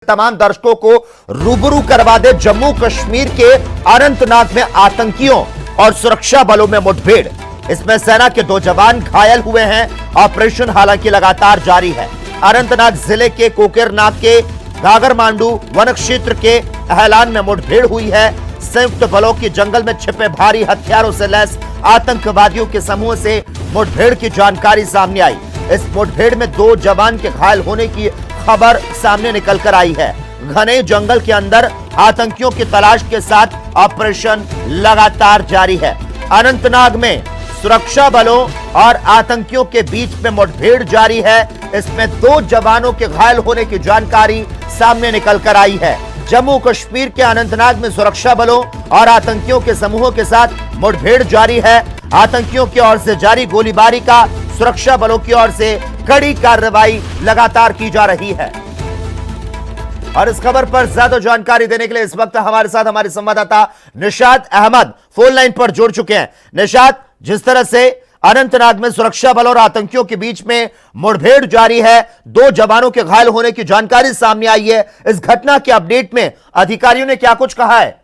तमाम दर्शकों को रूबरू करवा दे जम्मू कश्मीर के अनंतनाग में आतंकियों और सुरक्षा बलों में मुठभेड़। इसमें सेना के 2 जवान घायल हुए हैं। ऑपरेशन हालांकि लगातार जारी है। अनंतनाग जिले के कोकेरनाग के गागरमांडू वन क्षेत्र के अहलान में मुठभेड़ हुई है। संयुक्त बलों की जंगल में छिपे भारी हथियारों से लैस आतंकवादियों के समूह से मुठभेड़ की जानकारी सामने आई। इस मुठभेड़ में 2 जवान के घायल होने की खबर सामने निकल कर आई है। घने जंगल के अंदर आतंकियों की तलाश के साथ ऑपरेशन लगातार जारी है। अनंतनाग में सुरक्षा बलों और आतंकियों के बीच में मुठभेड़ जारी है। इसमें 2 जवानों के घायल होने की जानकारी सामने निकल कर आई है। जम्मू कश्मीर के अनंतनाग में सुरक्षा बलों और आतंकियों के समूहों के साथ मुठभेड़ जारी है। आतंकियों की ओर से जारी गोलीबारी का सुरक्षा बलों की ओर से कड़ी कार्रवाई लगातार की जा रही है। और इस खबर पर ज्यादा जानकारी देने के लिए इस वक्त हमारे साथ हमारे संवाददाता निशात अहमद फोन लाइन पर जुड़ चुके हैं। निशात, जिस तरह से अनंतनाग में सुरक्षा बल और आतंकियों के बीच में मुठभेड़ जारी है, 2 जवानों के घायल होने की जानकारी सामने आई है, इस घटना के अपडेट में अधिकारियों ने क्या कुछ कहा है?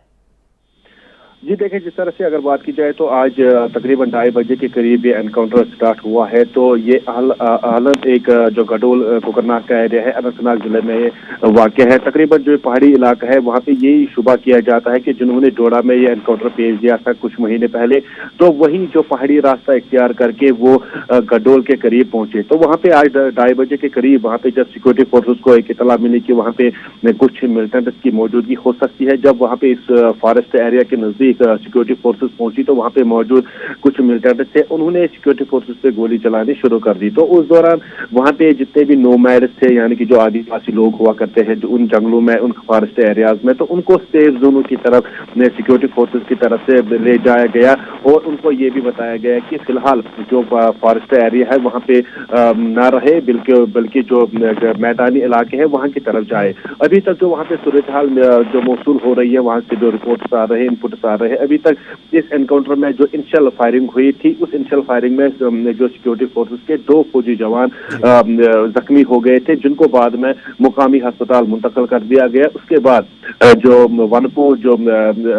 जी देखिए, जिस तरह से अगर बात की जाए तो आज तकरीबन 2:30 बजे के करीब ये एनकाउंटर स्टार्ट हुआ है। तो ये हालत एक जो गडोल कोकरनाग का एरिया है, अनंतनाग जिले में ये वाक़ है। तकरीबन जो पहाड़ी इलाका है वहाँ पे यही शुबा किया जाता है कि जिन्होंने डोडा में ये एनकाउंटर पेश दिया था कुछ महीने पहले, तो वही जो पहाड़ी रास्ता इख्तियार करके वो गडोल के करीब पहुंचे। तो वहाँ पे आज 2:30 बजे के करीब वहाँ पे जब सिक्योरिटी फोर्सेस को एक इतला मिली कि वहाँ पे कुछ मिलिटेंट्स की मौजूदगी हो सकती है, जब वहाँ पे इस फॉरेस्ट एरिया के नजदीक सिक्योरिटी फोर्सेस पहुंची तो वहां पे मौजूद कुछ मिलिटेंट्स थे, उन्होंने सिक्योरिटी फोर्सेस पे गोली चलानी शुरू कर दी। तो उस दौरान वहां पे जितने भी नोमैड्स थे, यानी कि जो आदिवासी लोग हुआ करते हैं जो उन जंगलों में, उन फॉरेस्ट एरियाज में, तो उनको सेफ जोनों की तरफ सिक्योरिटी फोर्सेस की तरफ से ले जाया गया और उनको ये भी बताया गया कि फिलहाल जो फॉरेस्ट एरिया है वहां पे ना रहे, बल्कि जो मैदानी इलाके हैं वहां की तरफ जाए। अभी तक जो वहां पे सूरत हाल जो मौसूल हो रही है, वहां से जो रिपोर्ट्स आ रहे हैं, इनपुट्स आ रहे हैं, अभी तक इस एनकाउंटर में जो इनिशियल फायरिंग हुई थी, उस इनिशियल फायरिंग में जो सिक्योरिटी फोर्सेस के 2 फौजी जवान जख्मी हो गए थे, जिनको बाद में मुकामी अस्पताल मुंतकिल कर दिया गया। उसके बाद जो वनपुर जो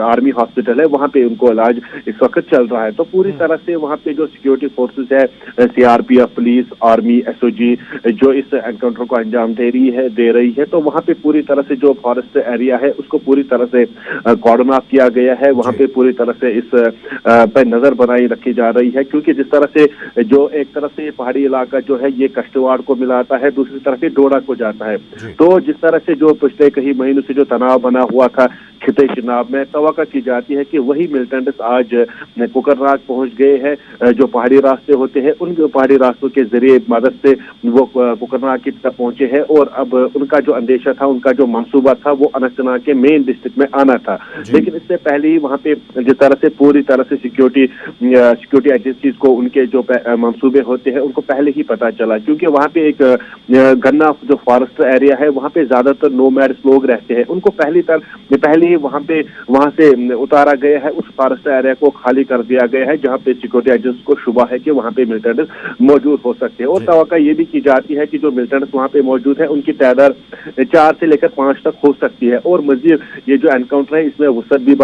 आर्मी हॉस्पिटल है वहां पे उनको इलाज इस वक्त चल रहा है। तो पूरी तरह से वहां पे जो सिक्योरिटी फोर्सेस है, सीआरपीएफ, पुलिस, आर्मी, एसओजी जो इस एनकाउंटर को अंजाम दे रही है, तो वहां पे पूरी तरह से जो फॉरेस्ट एरिया है उसको पूरी तरह से कॉर्डन ऑफ किया गया है। वहां पे पूरी तरह से इस पर नजर बनाई रखी जा रही है, क्योंकि जिस तरह से जो एक तरफ से पहाड़ी इलाका जो है ये कश्तवाड़ को मिलाता है, दूसरी तरफ से डोडा को जाता है। तो जिस तरह से जो पिछले कई महीनों से जो तनाव बना हुआ था खिते चुनाव में, तवक्का की जाती है कि वही मिलिटेंट्स आज कोकरनाग पहुंच गए हैं। जो पहाड़ी रास्ते होते हैं उन पहाड़ी रास्तों के जरिए मदद से वो कोकरनाग की तरफ पहुंचे हैं और अब उनका जो अंदेशा था, उनका जो मंसूबा था वो अनंतनाग के मेन डिस्ट्रिक्ट में आना था। लेकिन इससे पहले ही वहाँ पे जिस तरह से पूरी तरह से सिक्योरिटी एजेंसीज को उनके जो मंसूबे होते हैं उनको पहले ही पता चला, क्योंकि वहाँ पे एक घना जो फॉरेस्ट एरिया है वहाँ पे ज्यादातर नोमैड्स लोग रहते हैं। उनको पहले ही वहाँ से उतारा गया है, उस फॉरेस्ट एरिया को खाली कर दिया गया है जहाँ पे सिक्योरिटी एजेंसी को शुबा है कि वहाँ पे मिलिटेंट्स मौजूद हो सकते हैं। और तवक्का ये भी की जाती है कि जो मिलिटेंट्स वहाँ पे मौजूद है उनकी तादाद 4 से लेकर 5 तक हो सकती है। और मजीद ये जो एनकाउंटर है इसमें वसअत भी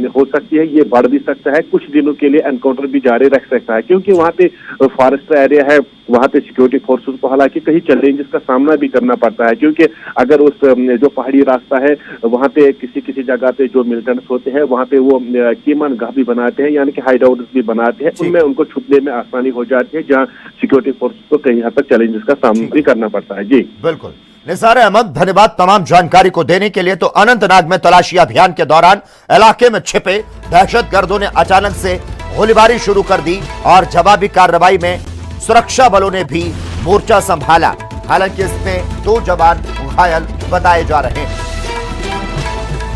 हो सकती है, ये बढ़ भी सकता है, कुछ दिनों के लिए एनकाउंटर भी जारी रख सकता है, क्योंकि वहाँ पे फॉरेस्ट एरिया है, वहाँ पे सिक्योरिटी फोर्सेस को हालांकि कई चैलेंजेस का सामना भी करना पड़ता है, क्योंकि अगर उस जो पहाड़ी रास्ता है वहाँ पे किसी जगह पे जो मिलिटेंट्स होते हैं वहाँ पे वो कीमन गाह भी बनाते हैं, यानी कि हाइड आउट्स भी बनाते हैं, उनमें उनको छुपने में आसानी हो जाती है, जहाँ सिक्योरिटी फोर्सेस को कई हद तक चैलेंजेस का सामना भी करना पड़ता है। जी बिल्कुल निसार अहमद, धन्यवाद तमाम जानकारी को देने के लिए। तो अनंतनाग में तलाशी अभियान के दौरान इलाके में छिपे दहशतगर्दों ने अचानक से गोलीबारी शुरू कर दी और जवाबी कार्रवाई में सुरक्षा बलों ने भी मोर्चा संभाला। हालांकि इसमें 2 जवान घायल बताए जा रहे हैं।